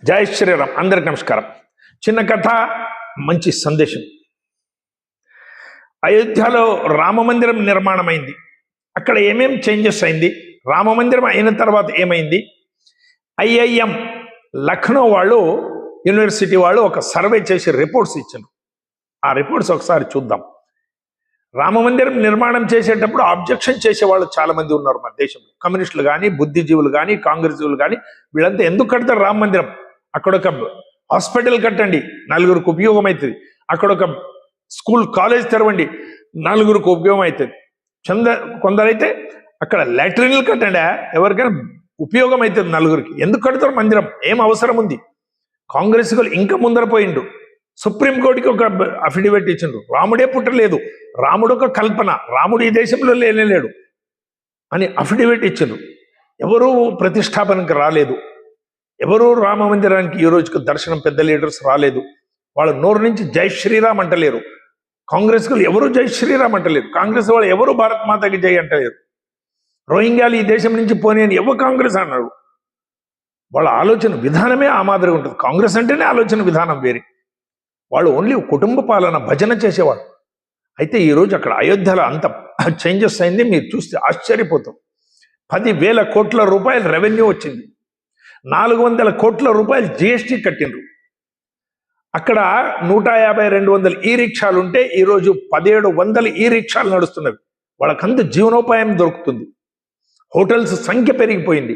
జై శ్రీరామ్. అందరికి నమస్కారం. చిన్న కథ, మంచి సందేశం. అయోధ్యలో రామమందిరం నిర్మాణమైంది. అక్కడ ఏమేం చేంజెస్ అయింది, రామమందిరం అయిన తర్వాత ఏమైంది, ఐఐఎం లక్నో వాళ్ళు, యూనివర్సిటీ వాళ్ళు ఒక సర్వే చేసి రిపోర్ట్స్ ఇచ్చారు. ఆ రిపోర్ట్స్ ఒకసారి చూద్దాం. రామమందిరం నిర్మాణం చేసేటప్పుడు ఆబ్జెక్షన్ చేసేవాళ్ళు చాలా మంది ఉన్నారు మన దేశంలో. కమ్యూనిస్టులు కానీ, బుద్ధిజీవులు కానీ, కాంగ్రెస్జీవులు కానీ, వీళ్ళంతా ఎందుకు కడతారు రామ మందిరం? అక్కడ ఒక హాస్పిటల్ కట్టండి, నలుగురికి ఉపయోగం అవుతుంది. అక్కడ ఒక స్కూల్ కాలేజ్ తెరవండి, నలుగురికి ఉపయోగం అవుతుంది. కొందరైతే అక్కడ లాట్రిన్లు కట్టండి, ఎవరికైనా ఉపయోగం అవుతుంది నలుగురికి. ఎందుకు కడతారు మందిరం? ఏం అవసరం ఉంది? కాంగ్రెస్ ఇంకా ముందర పోయిండు. సుప్రీంకోర్టుకి ఒక అఫిడవిట్ ఇచ్చిండ్రు, రాముడే పుట్టలేదు, రాముడు ఒక కల్పన, రాముడు ఈ దేశంలో లేనేలేడు అని అఫిడవిట్ ఇచ్చిండ్రు. ఎవరూ ప్రతిష్టాపనకు రాలేదు, ఎవరూ రామ మందిరానికి ఈ రోజుకు దర్శనం పెద్ద లీడర్స్ రాలేదు. వాళ్ళ నోరు నుంచి జై శ్రీరామ్ అంటలేరు. కాంగ్రెస్ ఎవరు జై శ్రీరామ్ అంటలేరు. కాంగ్రెస్ వాళ్ళు ఎవరు భారత్ మాతకి జై అంటలేరు. రోహింగ్యాలు ఈ దేశం నుంచి పోనీ అని ఎవరు కాంగ్రెస్ అన్నారు. వాళ్ళ ఆలోచన విధానమే ఆ మాదిరిగా ఉంటుంది. కాంగ్రెస్ అంటేనే ఆలోచన విధానం వేరే. వాళ్ళు ఓన్లీ కుటుంబ పాలన, భజన చేసేవాడు. అయితే ఈరోజు అక్కడ అయోధ్యలో అంత చేంజెస్ అయింది, మీరు చూస్తే ఆశ్చర్యపోతాం. 10,000 కోట్ల రూపాయలు రెవెన్యూ వచ్చింది, 400 కోట్ల రూపాయలు జిఎస్టీ కట్టిండ్రు. అక్కడ 150-200 ఈ రిక్షాలు ఉంటే ఈరోజు 1700 ఈ రిక్షాలు నడుస్తున్నవి. వాళ్ళకంత జీవనోపాయం దొరుకుతుంది. హోటల్స్ సంఖ్య పెరిగిపోయింది,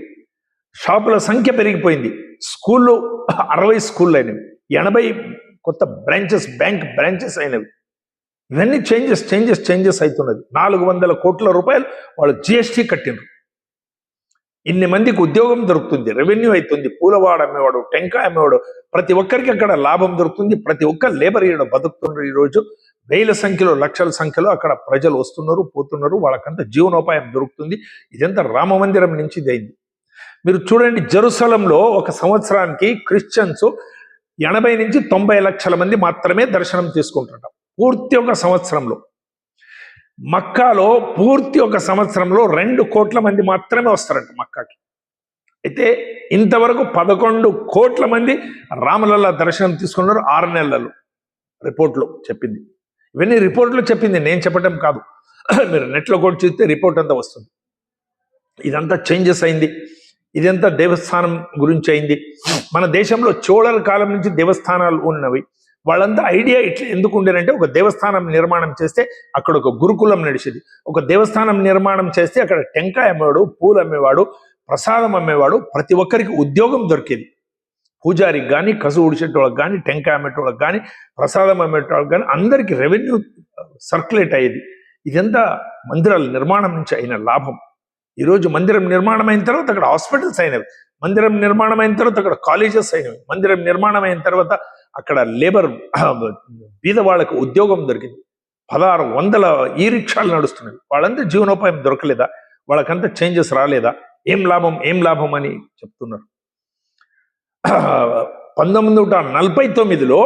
షాపుల సంఖ్య పెరిగిపోయింది, స్కూళ్ళు 60 స్కూళ్ళు అయినవి, 80 కొత్త బ్రాంచెస్, బ్యాంక్ బ్రాంచెస్ అయినవి. ఇవన్నీ చేంజెస్ అవుతున్నది. 400 కోట్ల రూపాయలు వాళ్ళు జిఎస్టీ కట్టిండ్రు. ఇన్ని మందికి ఉద్యోగం దొరుకుతుంది, రెవెన్యూ అవుతుంది. పూలవాడు అమ్మేవాడు, టెంకాయ అమ్మేవాడు, ప్రతి ఒక్కరికి అక్కడ లాభం దొరుకుతుంది. ప్రతి ఒక్క లేబర్ ఈడ బతుకుతున్నారు. ఈరోజు వేల సంఖ్యలో, లక్షల సంఖ్యలో అక్కడ ప్రజలు వస్తున్నారు, పోతున్నారు. వాళ్ళకంతా జీవనోపాయం దొరుకుతుంది. ఇదంతా రామ మందిరం నుంచి ఇదైంది. మీరు చూడండి, జెరూసలంలో ఒక సంవత్సరానికి క్రిస్టియన్స్ 80-90 లక్షల మంది మాత్రమే దర్శనం తీసుకుంటారు పూర్తి ఒక సంవత్సరంలో. మక్కాలో పూర్తి ఒక సంవత్సరంలో 2 కోట్ల మంది మాత్రమే వస్తారంట మక్కాకి. అయితే ఇంతవరకు 11 కోట్ల మంది రామలల్లా దర్శనం తీసుకున్నారు 6 నెలలలో. రిపోర్ట్లో చెప్పింది. ఇవన్నీ రిపోర్ట్లో చెప్పింది, నేను చెప్పడం కాదు. మీరు నెట్లో కూడా చూస్తే రిపోర్ట్ అంతా వస్తుంది. ఇదంతా చేంజెస్ అయింది. ఇదంతా దేవస్థానం గురించి అయింది. మన దేశంలో చోళల కాలం నుంచి దేవస్థానాలు ఉన్నవి. వాళ్ళంతా ఐడియా ఇట్లా ఎందుకు ఉండేనంటే, ఒక దేవస్థానం నిర్మాణం చేస్తే అక్కడ ఒక గురుకులం నడిచేది. ఒక దేవస్థానం నిర్మాణం చేస్తే అక్కడ టెంకాయ అమ్మేవాడు, పూలు అమ్మేవాడు, ప్రసాదం అమ్మేవాడు, ప్రతి ఒక్కరికి ఉద్యోగం దొరికేది. పూజారికి కానీ, కసు ఉడిచేటోళ్ళకి కానీ, టెంకాయ అమ్మేటోళ్ళకి కానీ, ప్రసాదం అమ్మేటోళ్ళకి కానీ అందరికీ రెవెన్యూ సర్క్యులేట్ అయ్యేది. ఇదంతా మందిరాల నిర్మాణం నుంచి అయిన లాభం. ఈరోజు మందిరం నిర్మాణం అయిన తర్వాత అక్కడ హాస్పిటల్స్ అయినవి, మందిరం నిర్మాణం అయిన తర్వాత అక్కడ కాలేజెస్ అయినవి, మందిరం నిర్మాణం అయిన తర్వాత అక్కడ లేబర్ బీద వాళ్ళకు ఉద్యోగం దొరికింది. 1600 ఈ రిక్షాలు నడుస్తున్నవి. వాళ్ళంతా జీవనోపాయం దొరకలేదా? వాళ్ళకంతా చేంజెస్ రాలేదా? ఏం లాభం అని చెప్తున్నారు. 1949లో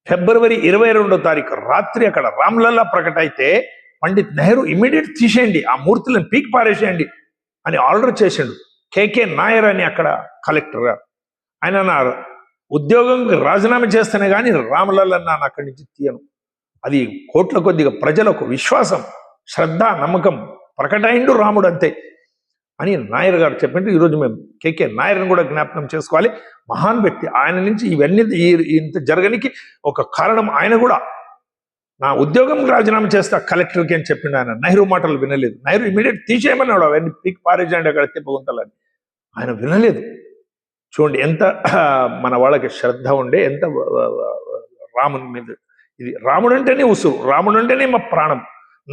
ఫిబ్రవరి 22వ తారీఖు రాత్రి అక్కడ రామ్లల్లా ప్రకట అయితే పండిత్ నెహ్రూ ఇమీడియట్ తీసేయండి, ఆ మూర్తులను పీకి పారేసేయండి అని ఆర్డర్ చేసిండు. కేకే నాయర్ అని అక్కడ కలెక్టర్ గారు. ఆయన నా ఉద్యోగం రాజీనామా చేస్తేనే కానీ రామలల్లా నాన్న అక్కడి నుంచి తీయను. అది కోట్ల కొద్దిగా ప్రజలకు విశ్వాసం, శ్రద్ధ, నమ్మకం. ప్రకటైండు రాముడు అంతే అని నాయర్ గారు చెప్పిండు. ఈరోజు మేము కేకే నాయర్ని కూడా జ్ఞాపకం చేసుకోవాలి. మహాన్ వ్యక్తి. ఆయన నుంచి ఇవన్నీ ఇంత జరగనికి ఒక కారణం ఆయన కూడా. నా ఉద్యోగం రాజీనామా చేస్తే కలెక్టర్కి అని చెప్పిండు ఆయన. నెహ్రూ మాటలు వినలేదు. నెహ్రూ ఇమీడియట్ తీసేయమన్నాడు, అవన్నీ పీక్ పారేజండి అక్కడ తిప్పగుంతలని. ఆయన వినలేదు. చూడండి ఎంత మన వాళ్ళకి శ్రద్ధ ఉండే, ఎంత రాముని మీద. ఇది రాముడు అంటేనే ఉసురు, రాముడు అంటేనే మా ప్రాణం.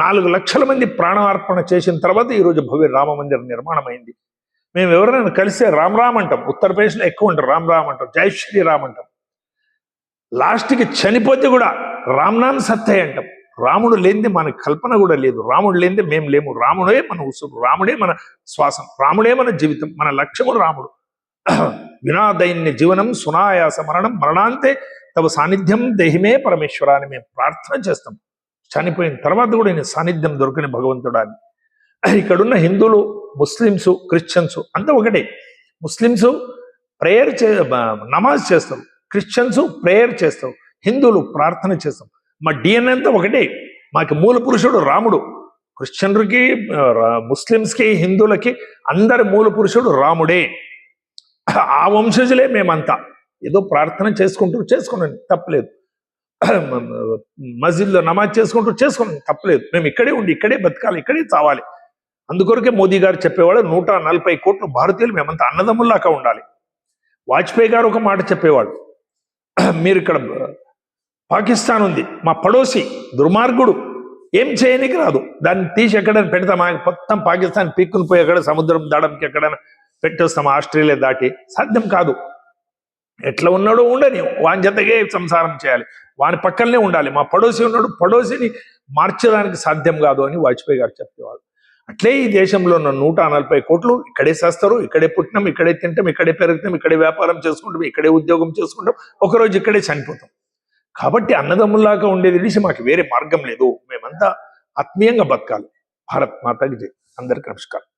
4 లక్షల మంది ప్రాణార్పణ చేసిన తర్వాత ఈరోజు భవ్య రామ మందిరం నిర్మాణం అయింది. మేము ఎవరైనా కలిస్తే రామ్ అంటాం. ఉత్తరప్రదేశ్లో ఎక్కువ ఉంటారు, రామ్ అంటాం, జై శ్రీరామ్ అంటాం. లాస్ట్కి చనిపోతే కూడా రామ్నామ్ సత్తయ్య అంటాం. రాముడు లేనిదే మన కల్పన కూడా లేదు. రాముడు లేనిదే మేము లేము. రాముడే మన ఉసురు, రాముడే మన శ్వాసం, రాముడే మన జీవితం, మన లక్ష్యము రాముడు. వినాదైన్య జీవనం సునాయాస మరణం, మరణాంతే తవ సాన్నిధ్యం దేహిమే పరమేశ్వర అని మేము ప్రార్థన చేస్తాం. చనిపోయిన తర్వాత కూడా నేను సాన్నిధ్యం దొరకని భగవంతుడా అని. ఇక్కడున్న హిందువులు, ముస్లిమ్స్, క్రిస్టియన్స్ అంతా ఒకటే. ముస్లిమ్స్ ప్రేయర్ నమాజ్ చేస్తారు, క్రిస్టియన్స్ ప్రేయర్ చేస్తారు, హిందువులు ప్రార్థన చేస్తాం. మా డిఎన్ఏ అంతా ఒకటే. మాకు మూల పురుషుడు రాముడు. క్రిస్టియన్లకి, ముస్లిమ్స్కి, హిందువులకి అందరి మూల పురుషుడు రాముడే. ఆ వంశజులే మేమంతా. ఏదో ప్రార్థన చేసుకున్నాను, తప్పలేదు. మస్జిద్లో నమాజ్ చేసుకున్నాను, తప్పలేదు. మేము ఇక్కడే ఉండి ఇక్కడే బతకాలి, ఇక్కడే చావాలి. అందుకొరకే మోదీ గారు చెప్పేవాడు 140 కోట్ల భారతీయులు మేమంతా అన్నదమ్ముల్లాగా ఉండాలి. వాజ్పేయి గారు ఒక మాట చెప్పేవాడు, మీరు ఇక్కడ పాకిస్తాన్ ఉంది, మా పడోసి దుర్మార్గుడు, ఏం చేయనికి రాదు, దాన్ని తీసి ఎక్కడైనా పెడతామా, మొత్తం పాకిస్తాన్ పీక్కుని పోయి ఎక్కడ సముద్రం దాడంకి ఎక్కడైనా పెట్టేస్తామా, ఆస్ట్రేలియా దాటి? సాధ్యం కాదు. ఎట్లా ఉన్నాడో ఉండని, వాని జతగే సంసారం చేయాలి, వాని పక్కనే ఉండాలి. మా పడోసి ఉన్నాడు, పడోసిని మార్చడానికి సాధ్యం కాదు అని వాజ్పేయి గారు చెప్పేవాడు. అట్లే ఈ దేశంలో ఉన్న 140 కోట్లు ఇక్కడే చేస్తారు, ఇక్కడే పుట్టినాం, ఇక్కడే తింటాం, ఇక్కడే పెరుగుతాం, ఇక్కడే వ్యాపారం చేసుకుంటాం, ఇక్కడే ఉద్యోగం చేసుకుంటాం, ఒకరోజు ఇక్కడే చనిపోతాం. కాబట్టి అన్నదమ్ముల్లాగా ఉండేది తెలిసి మాకు వేరే మార్గం లేదు. మేమంతా ఆత్మీయంగా బతకాలి. భారత్ మాతాకి జై. అందరికీ నమస్కారం.